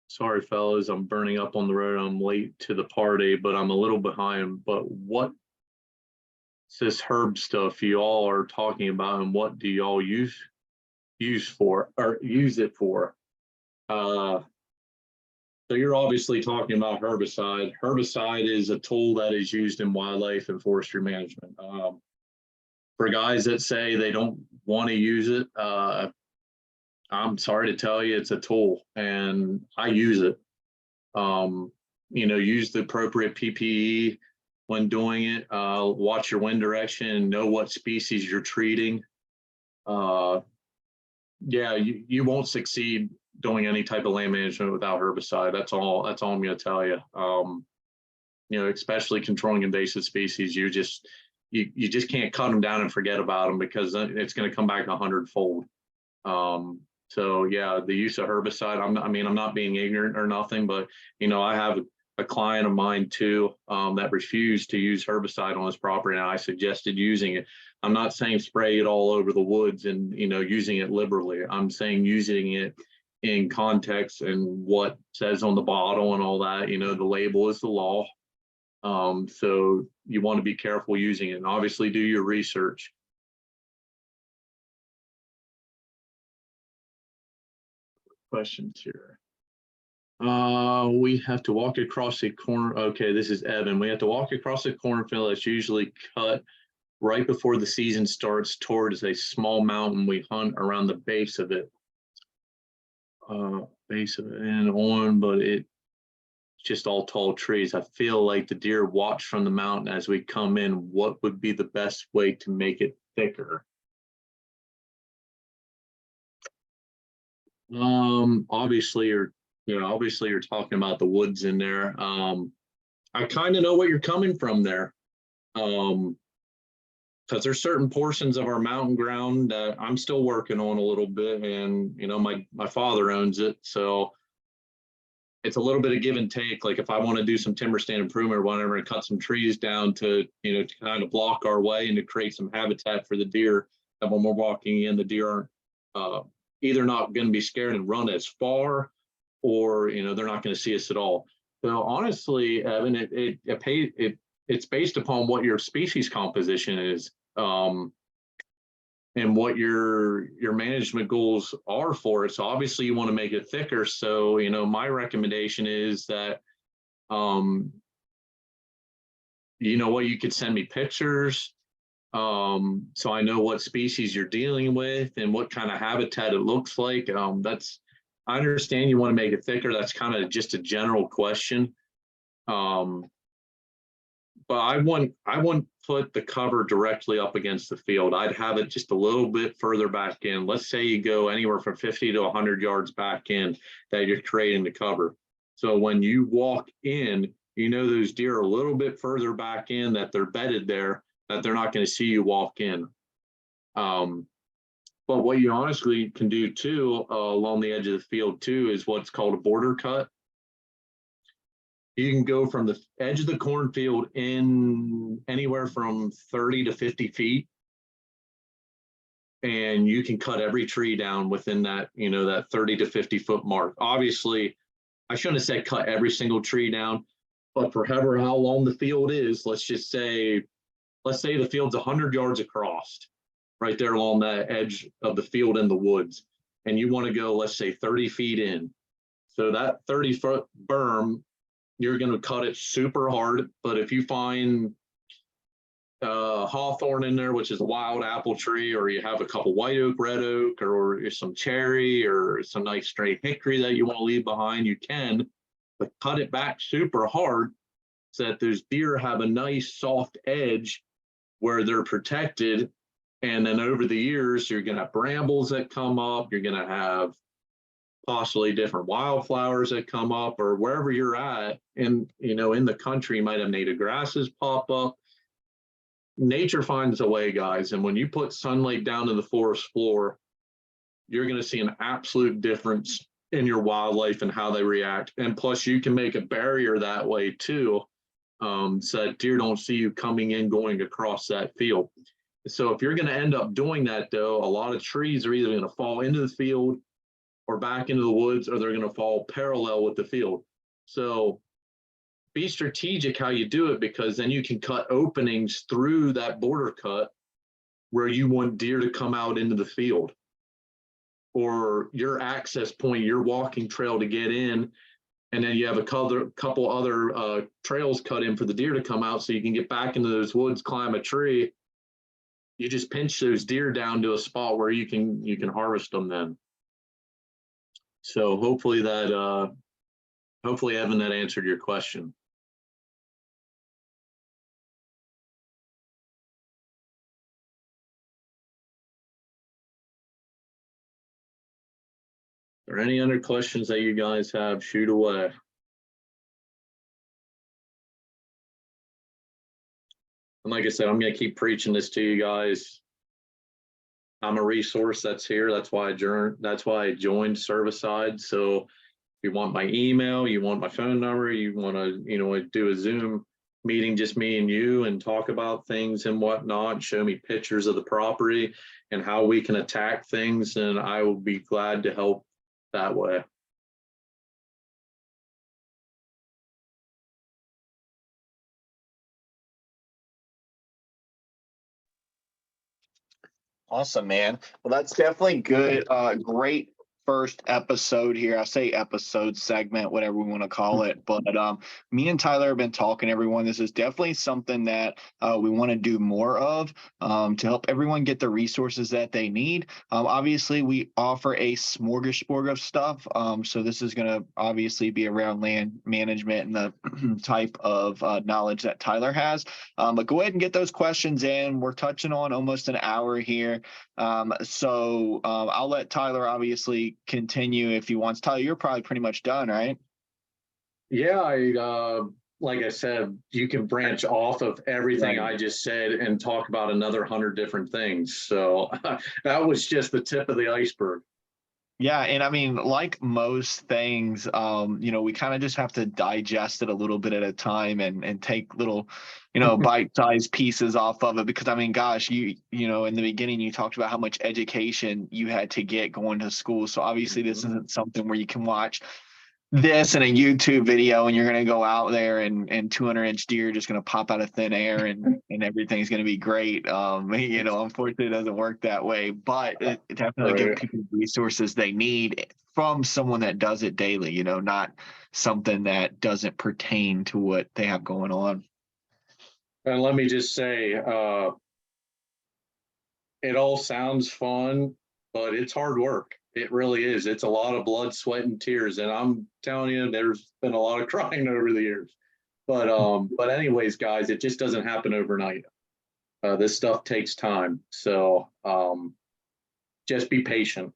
Sorry, fellas, I'm burning up on the road. I'm late to the party, but I'm a little behind. But what's this herb stuff you all are talking about, and what do y'all use for or use it for? So you're obviously talking about herbicide. Herbicide is a tool that is used in wildlife and forestry management. For guys that say they don't want to use it, I'm sorry to tell you, it's a tool, and I use it. You know, use the appropriate PPE when doing it. Watch your wind direction, know what species you're treating. Yeah, you won't succeed doing any type of land management without herbicide. That's all I'm going to tell you. You know, especially controlling invasive species, you just can't cut them down and forget about them, because it's going to come back 100-fold. So yeah, the use of herbicide, I'm not being ignorant or nothing, but you know, I have a client of mine too, that refused to use herbicide on his property, and I suggested using it. I'm not saying spray it all over the woods and, you know, using it liberally. I'm saying using it in context and what says on the bottle and all that. You know, the label is the law. So you want to be careful using it, and obviously do your research. Questions here. We have to walk across a corner. Okay, this is Evan. We have to walk across a cornfield that's usually cut right before the season starts towards a small mountain. We hunt around the base of it. And on, but it's just all tall trees. I feel like the deer watch from the mountain as we come in. What would be the best way to make it thicker? Obviously you're talking about the woods in there. I kind of know what you're coming from there. Because there's certain portions of our mountain ground that I'm still working on a little bit, and you know, my father owns it, so it's a little bit of give and take. Like if I want to do some timber stand improvement or whatever and cut some trees down to, you know, to kind of block our way and to create some habitat for the deer, that when we're walking in, the deer aren't either not going to be scared and run as far, or you know, they're not going to see us at all. So honestly, Evan, it's based upon what your species composition is, and what your management goals are for it. So obviously you want to make it thicker. So, you know, my recommendation is that, you know what, you could send me pictures, so I know what species you're dealing with and what kind of habitat it looks like. I understand you want to make it thicker. That's kind of just a general question. But I wouldn't put the cover directly up against the field. I'd have it just a little bit further back in. Let's say you go anywhere from 50 to 100 yards back in that you're creating the cover. So when you walk in, you know those deer are a little bit further back in, that they're bedded there, that they're not going to see you walk in. But what you honestly can do too, along the edge of the field too, is what's called a border cut. You can go from the edge of the cornfield in anywhere from 30 to 50 feet. And you can cut every tree down within that, you know, that 30 to 50 foot mark. Obviously, I shouldn't have said cut every single tree down, but for however how long the field is, let's say the field's 100 yards across, right there along that edge of the field in the woods. And you want to go, let's say 30 feet in. So that 30-foot berm, you're going to cut it super hard. But if you find hawthorn in there, which is a wild apple tree, or you have a couple white oak, red oak, or some cherry, or some nice straight hickory that you want to leave behind, you can. but cut it back super hard so that those deer have a nice soft edge where they're protected. And then over the years, you're going to have brambles that come up. You're going to have possibly different wildflowers that come up, or wherever you're at. And, in the country, you might have native grasses pop up. Nature finds a way, guys. And when you put sunlight down to the forest floor, you're going to see an absolute difference in your wildlife and how they react. And plus, you can make a barrier that way too, so that deer don't see you coming in, going across that field. So if you're going to end up doing that, though, a lot of trees are either going to fall into the field or back into the woods, or they're going to fall parallel with the field. So be strategic how you do it, because then you can cut openings through that border cut where you want deer to come out into the field, or your access point, your walking trail to get in. And then you have a couple other trails cut in for the deer to come out, so you can get back into those woods, climb a tree. You just pinch those deer down to a spot where you can harvest them then. So hopefully Evan, that answered your question. Are there any other questions that you guys have? Shoot away. And like I said, I'm going to keep preaching this to you guys. I'm a resource that's here. That's why I joined Cervicide. So if you want my email, you want my phone number, you want to, do a Zoom meeting, just me and you, and talk about things and whatnot, show me pictures of the property and how we can attack things, and I will be glad to help that way.
Awesome, man. Well, that's definitely good. Great first episode here. I say episode, segment, whatever we want to call it. But me and Tyler have been talking, everyone. This is definitely something that we want to do more of to help everyone get the resources that they need. Obviously, we offer a smorgasbord of stuff. So this is going to obviously be around land management and the type of knowledge that Tyler has. But go ahead and get those questions in. We're touching on almost an hour here. So I'll let Tyler obviously continue if he wants. Tyler, you're probably pretty much done, right?
Yeah, like I said, you can branch off of everything
Right.
I just said and talk about another 100 different things. So that was just the tip of the iceberg.
Yeah, and I mean, like most things, we kind of just have to digest it a little bit at a time and take little, bite-sized pieces off of it. Because I mean, gosh, in the beginning you talked about how much education you had to get going to school. So obviously this isn't something where you can watch this in a YouTube video and you're going to go out there and 200-inch deer are just going to pop out of thin air and everything's going to be great. Unfortunately it doesn't work that way, but it definitely gives people the resources they need from someone that does it daily, not something that doesn't pertain to what they have going on.
And let me just say, it all sounds fun, but it's hard work. It really is. It's a lot of blood, sweat, and tears. And I'm telling you, there's been a lot of crying over the years. But anyways, guys, it just doesn't happen overnight. This stuff takes time. So just be patient.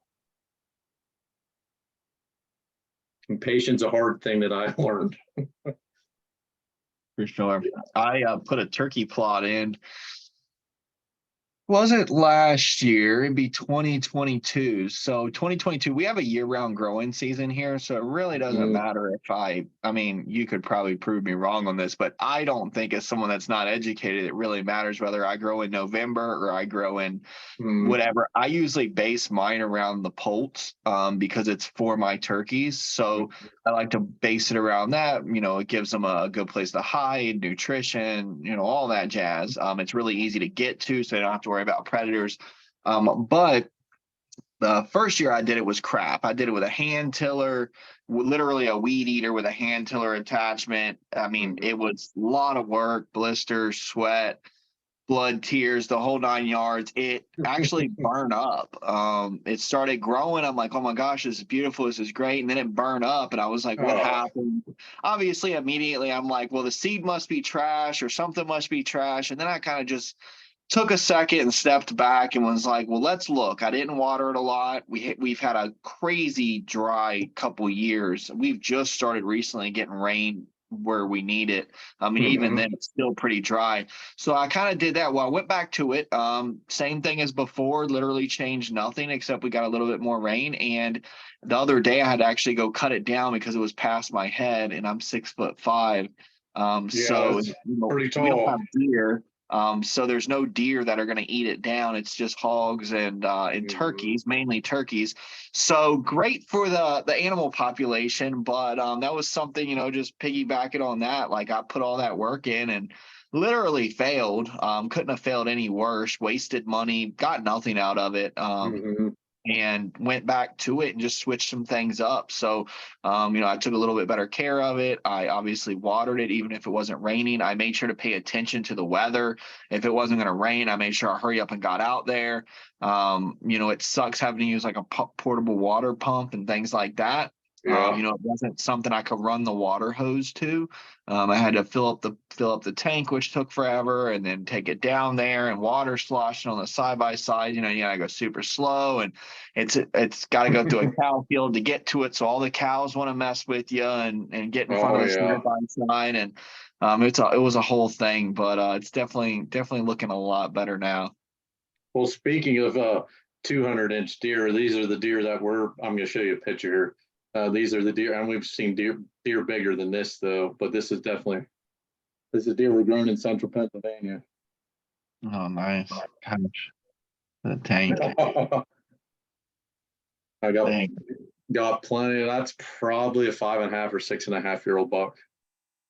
And patience is a hard thing that I learned.
For sure. I put a turkey plot in. Was it last year? It'd be 2022. So 2022, we have a year-round growing season here. So it really doesn't matter if I mean, you could probably prove me wrong on this, but I don't think as someone that's not educated, it really matters whether I grow in November or I grow in whatever. I usually base mine around the poults because it's for my turkeys. So I like to base it around that. It gives them a good place to hide, nutrition, all that jazz. It's really easy to get to, so they don't have to worry about predators. But the first year I did it was crap. I did it with a hand tiller, literally a weed eater with a hand tiller attachment. I mean, it was a lot of work, blisters, sweat.
blood, tears, the whole 9 yards. It actually burned up. It started growing. I'm like, oh my gosh, this is beautiful. This is great. And then it burned up, and I was like, what
Oh,
happened? Obviously, immediately I'm like, well, the seed must be trash or something must be trash. And then I kind of just took a second and stepped back and was like, well, let's look. I didn't water it a lot. We've had a crazy dry couple years. We've just started recently getting rain where we need it. I mean, even then it's still pretty dry. So I kind of did that. Well, I went back to it. Same thing as before, literally changed nothing except we got a little bit more rain. And the other day I had to actually go cut it down because it was past my head, and I'm 6'5".
yeah,
So
it's pretty
we don't
tall.
have deer. So there's no deer that are going to eat it down. It's just hogs and turkeys, mainly turkeys. So great for the animal population, but that was something, just piggybacking on that. Like I put all that work in and literally failed. Couldn't have failed any worse. Wasted money, got nothing out of it.
Mhm.
And went back to it and just switched some things up. So, I took a little bit better care of it. I obviously watered it, even if it wasn't raining. I made sure to pay attention to the weather. If it wasn't going to rain, I made sure I hurry up and got out there. It sucks having to use like a portable water pump and things like that.
Yeah.
It wasn't something I could run the water hose to. I had to fill up the tank, which took forever, and then take it down there and water sloshing on the side by side. You gotta go super slow, and it's got to go through a cow field to get to it. So all the cows want to mess with you and get in front
Oh
of the
yeah.
side by side, and it was a whole thing, but it's definitely looking a lot better now.
Well, speaking of 200-inch deer, these are the deer that I'm going to show you a picture here. These are the deer, and we've seen deer bigger than this though, but this is deer we're growing in central Pennsylvania.
Oh, nice. Gosh, the tank.
I
Tank.
got plenty. That's probably a 5.5 or 6.5-year-old buck.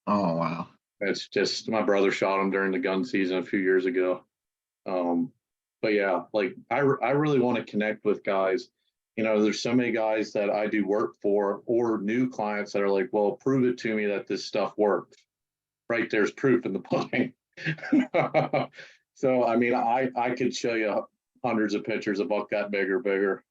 Oh, wow.
It's just my brother shot him during the gun season a few years ago. But yeah, like I really want to connect with guys. There's so many guys that I do work for or new clients that are like, well, prove it to me that this stuff works. Right, there's proof in the pudding. So I mean, I could show you hundreds of pictures of buck that bigger.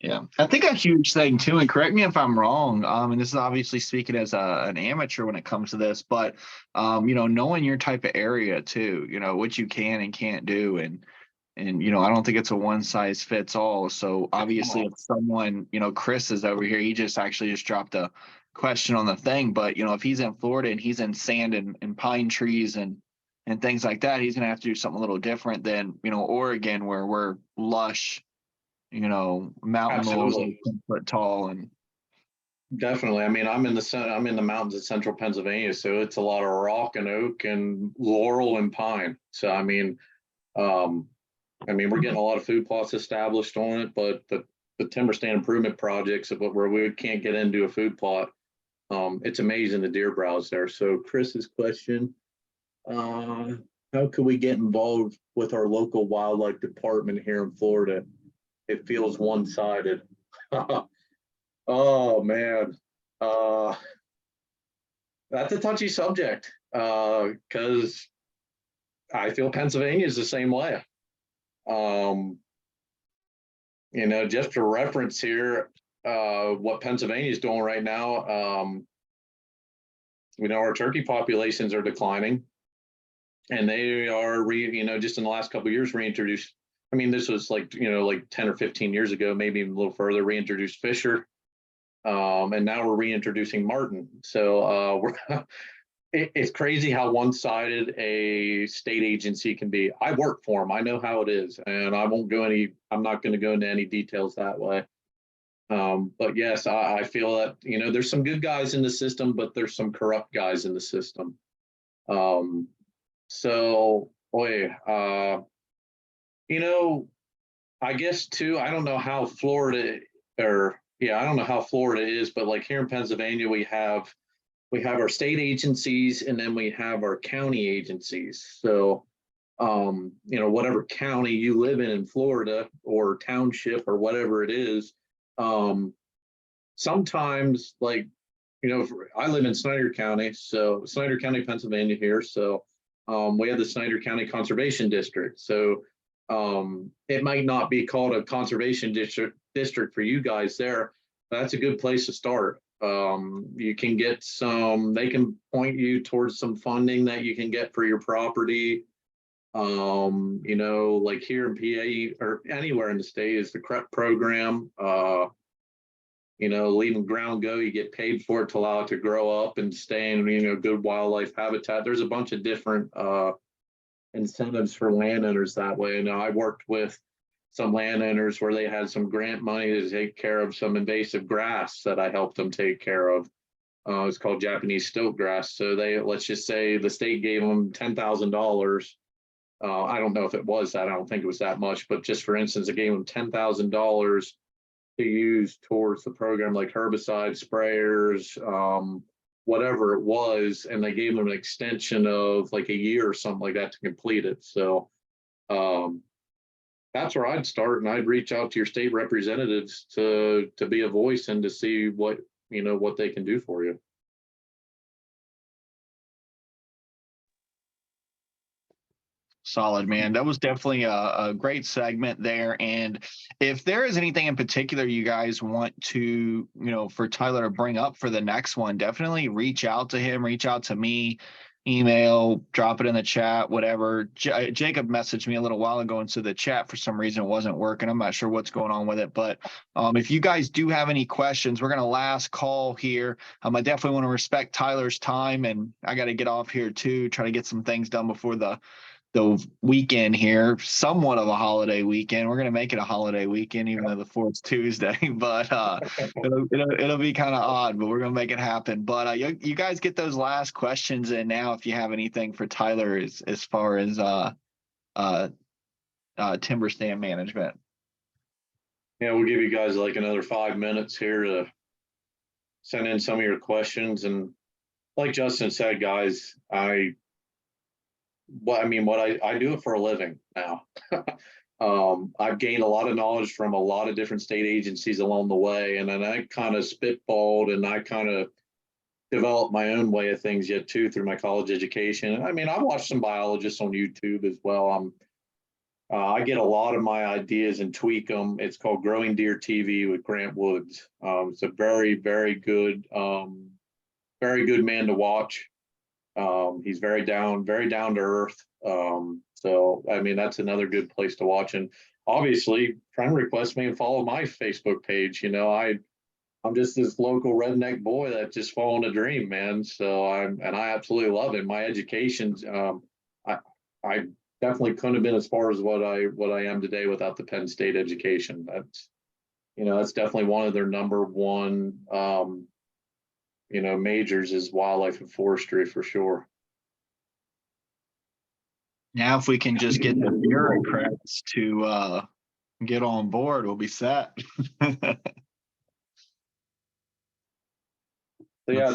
Yeah, I think a huge thing too, and correct me if I'm wrong. And this is obviously speaking as an amateur when it comes to this, but knowing your type of area too, what you can and can't do, and I don't think it's a one size fits all. So obviously, if someone, Chris is over here, he actually just dropped a question on the thing, but if he's in Florida and he's in sand and pine trees and things like that, he's gonna have to do something a little different than Oregon, where we're lush, mountain laurels
Absolutely.
10 foot tall. And
Definitely. I mean, I'm in the mountains of central Pennsylvania, so it's a lot of rock and oak and laurel and pine. So um, we're getting a lot of food plots established on it, but the timber stand improvement projects of where we can't get into a food plot, it's amazing the deer browse there. So Chris's question, how could we get involved with our local wildlife department here in Florida? It feels one-sided. Oh man, that's a touchy subject because I feel Pennsylvania is the same way. Just for reference here, what Pennsylvania is doing right now, our turkey populations are declining, and they are just in the last couple of years reintroduced. I mean, this was like 10 or 15 years ago, maybe even a little further. Reintroduced Fisher, and now we're reintroducing Martin. So it's crazy how one-sided a state agency can be. I work for them. I know how it is, and I'm not going to go into any details that way. But yes, I feel that, there's some good guys in the system, but there's some corrupt guys in the system. So, boy, I guess too, I don't know how Florida I don't know how Florida is, but like here in Pennsylvania, we have our state agencies and then we have our county agencies. So, whatever county you live in Florida or township or whatever it is, sometimes I live in Snyder County, Pennsylvania here. So we have the Snyder County Conservation District. So it might not be called a conservation district for you guys there. But that's a good place to start. You can get some, they can point you towards some funding that you can get for your property. You know, like here in PA or anywhere in the state is the CREP program. You know, leaving ground go, you get paid for it to allow it to grow up and stay in, you know, good wildlife habitat. There's a bunch of different incentives for landowners that way. And I worked with some landowners where they had some grant money to take care of some invasive grass that I helped them take care of. It's called Japanese stilt grass. So they, let's just say the state gave them $10,000. I don't know if it was that, I don't think it was that much, but just for instance, it gave them $10,000 to use towards the program, like herbicide sprayers, whatever it was, and they gave them an extension of like a year or something like that to complete it. So that's where I'd start, and I'd reach out to your state representatives to be a voice and to see what, you know, what they can do for you.
Solid, man. That was definitely a great segment there. And if there is anything in particular you guys want to, you know, for Tyler to bring up for the next one, definitely reach out to him, reach out to me, email, drop it in the chat, whatever. Jacob messaged me a little while ago, and so the chat for some reason wasn't working. I'm not sure what's going on with it, but if you guys do have any questions, we're going to last call here. I definitely want to respect Tyler's time, and I got to get off here too, try to get some things done before the weekend here, somewhat of a holiday weekend. We're gonna make it a holiday weekend, even though the 4th Tuesday. But it'll be kind of odd, but we're gonna make it happen. But you guys get those last questions in now if you have anything for Tyler as far as timber stand management.
Yeah, we'll give you guys like another 5 minutes here to send in some of your questions. And like Justin said, guys, I do it for a living now. I've gained a lot of knowledge from a lot of different state agencies along the way, and then I kind of spitballed and I kind of developed my own way of things yet too through my college education. I mean, I watched some biologists on YouTube as well. I get a lot of my ideas and tweak them. It's called Growing Deer TV with Grant Woods. It's a very, very good man to watch. He's very down to earth. So I mean, that's another good place to watch. And obviously, friend request me and follow my Facebook page. You know, I'm just this local redneck boy that just following a dream, man. So I absolutely love it. My education, I definitely couldn't have been as far as what I am today without the Penn State education. That's, you know, that's definitely one of their number one you know, majors is wildlife and forestry for sure.
Now, if we can just get the bureaucrats to get on board, we'll be set.
So yeah,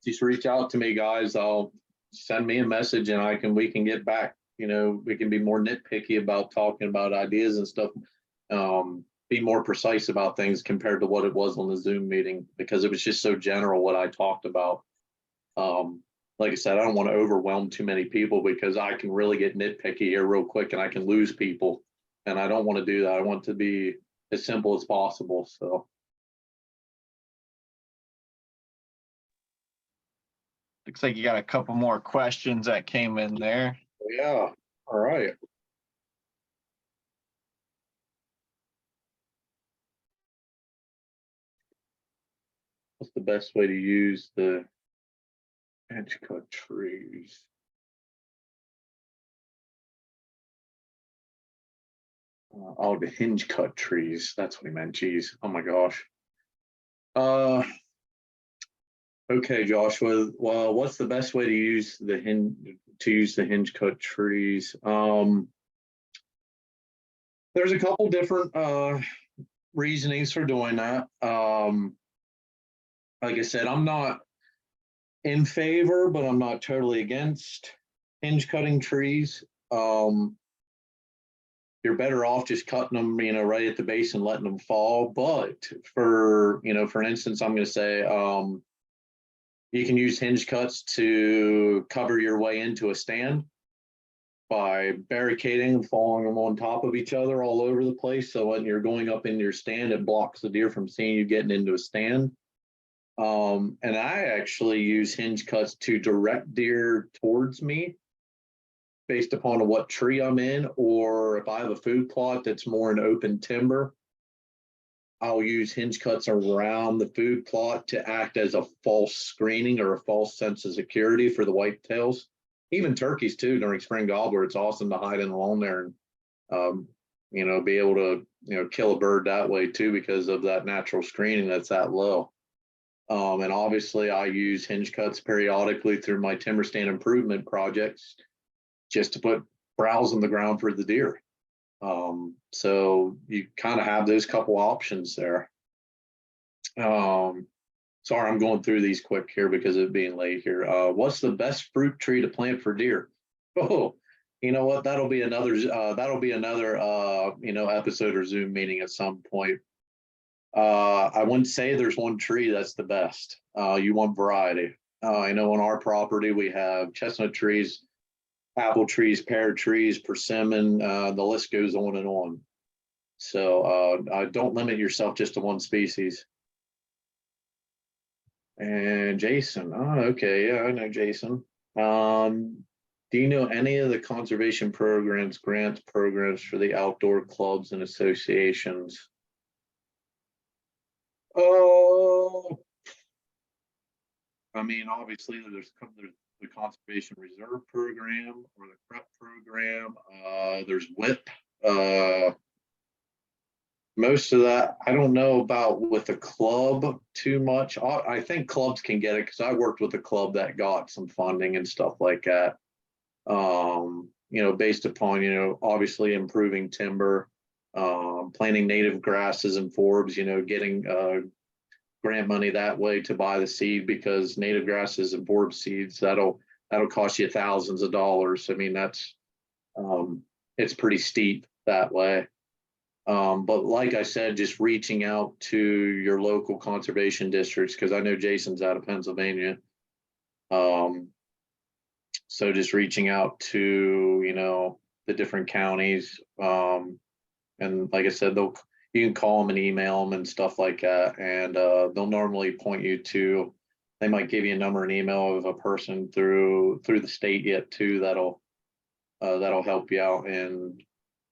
just reach out to me, guys. I'll send me a message and we can get back. You know, we can be more nitpicky about talking about ideas and stuff. Be more precise about things compared to what it was on the Zoom meeting, because it was just so general what I talked about. Like I said, I don't want to overwhelm too many people because I can really get nitpicky here real quick and I can lose people. And I don't want to do that. I want to be as simple as possible. So.
Looks like you got a couple more questions that came in there.
Yeah. All right. What's the best way to use the edge cut trees? Oh, the hinge cut trees. That's what he meant. Geez. Oh my gosh. Okay, Joshua. Well, what's the best way to use the hinge cut trees? There's a couple different reasonings for doing that. Like I said, I'm not in favor, but I'm not totally against hinge cutting trees. You're better off just cutting them, you know, right at the base and letting them fall. But for instance, I'm going to say, You can use hinge cuts to cover your way into a stand by barricading and falling them on top of each other all over the place. So when you're going up into your stand, it blocks the deer from seeing you getting into a stand. And I actually use hinge cuts to direct deer towards me based upon what tree I'm in, or if I have a food plot that's more in open timber, I'll use hinge cuts around the food plot to act as a false screening or a false sense of security for the whitetails. Even turkeys too, during spring gobbler, it's awesome to hide in along there and, be able to, kill a bird that way too, because of that natural screening that's that low. And obviously I use hinge cuts periodically through my timber stand improvement projects just to put browse on the ground for the deer. So you kind of have those couple options there. Sorry, I'm going through these quick here because of being late here. What's the best fruit tree to plant for deer? Oh, you know what? That'll be another episode or Zoom meeting at some point. I wouldn't say there's one tree that's the best. You want variety. I know on our property we have chestnut trees, apple trees, pear trees, persimmon, the list goes on and on. So don't limit yourself just to one species. And Jason, okay, yeah, I know Jason. Do you know any of the conservation programs, grants programs for the outdoor clubs and associations? Oh, I mean, obviously there's the Conservation Reserve Program or the PrEP program. There's WIP. Most of that, I don't know about with the club too much. I think clubs can get it because I worked with a club that got some funding and stuff like that. Based upon, obviously improving timber, planting native grasses and forbs, getting grant money that way to buy the seed, because native grasses and forb seeds, that'll cost you thousands of dollars. I mean, that's it's pretty steep that way. But like I said, just reaching out to your local conservation districts, because I know Jason's out of Pennsylvania. So just reaching out to, the different counties. And like I said, you can call them and email them and stuff like that. And they'll normally point you to, they might give you a number and email of a person through the state yet too, that'll help you out in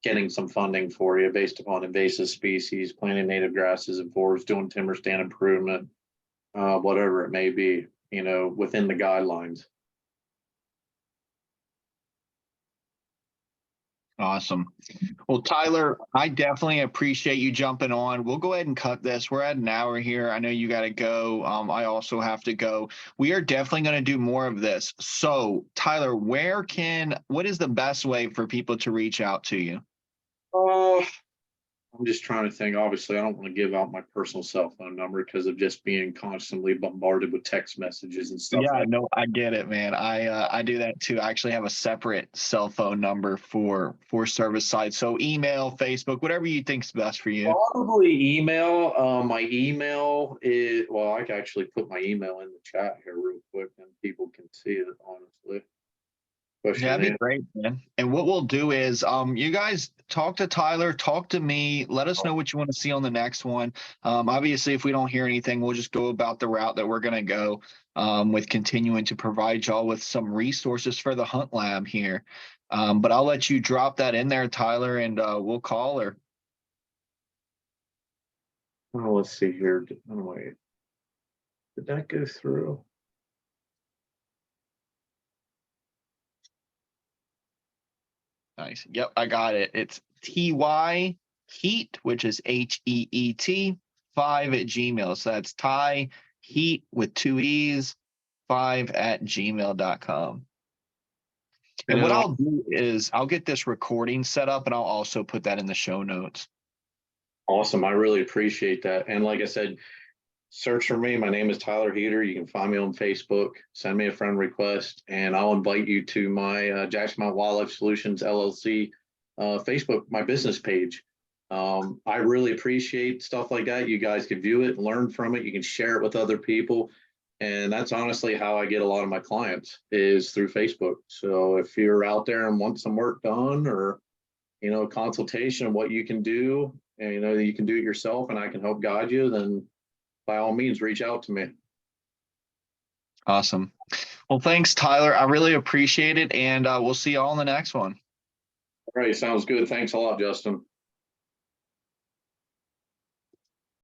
getting some funding for you based upon invasive species, planting native grasses and forests, doing timber stand improvement, whatever it may be, within the guidelines.
Awesome. Well, Tyler, I definitely appreciate you jumping on. We'll go ahead and cut this. We're at an hour here. I know you got to go. I also have to go. We are definitely going to do more of this. So, Tyler, what is the best way for people to reach out to you?
I'm just trying to think. Obviously, I don't want to give out my personal cell phone number because of just being constantly bombarded with text messages and stuff.
Yeah, no, I get it, man. I do that too. I actually have a separate cell phone number for Cervicide. So email, Facebook, whatever you think's best for you.
Probably email. My email is, well, I can actually put my email in the chat here real quick and people can see it, honestly.
Yeah, that'd be great, man. And what we'll do is you guys talk to Tyler, talk to me, let us know what you want to see on the next one. Obviously, if we don't hear anything, we'll just go about the route that we're going to go with continuing to provide y'all with some resources for the Hunt Lab here. But I'll let you drop that in there, Tyler, and we'll call her.
Oh, let's see here. Oh, wait. Did that go through?
Nice. Yep, I got it. It's TY Heat, which is HEET 5 at Gmail. So that's Ty Heat with 2 E's 5 at gmail.com. And what I'll do is I'll get this recording set up and I'll also put that in the show notes.
Awesome. I really appreciate that. And like I said, search for me. My name is Tyler Heeter. You can find me on Facebook, send me a friend request, and I'll invite you to my Jackson Mountain Wildlife Solutions LLC Facebook, my business page. I really appreciate stuff like that. You guys can view it, learn from it. You can share it with other people. And that's honestly how I get a lot of my clients is through Facebook. So if you're out there and want some work done, or, you know, consultation of what you can do, and you know, you can do it yourself and I can help guide you, then by all means, reach out to me.
Awesome. Well, thanks, Tyler. I really appreciate it. And we'll see you all in the next one.
All right, sounds good. Thanks a lot, Justin.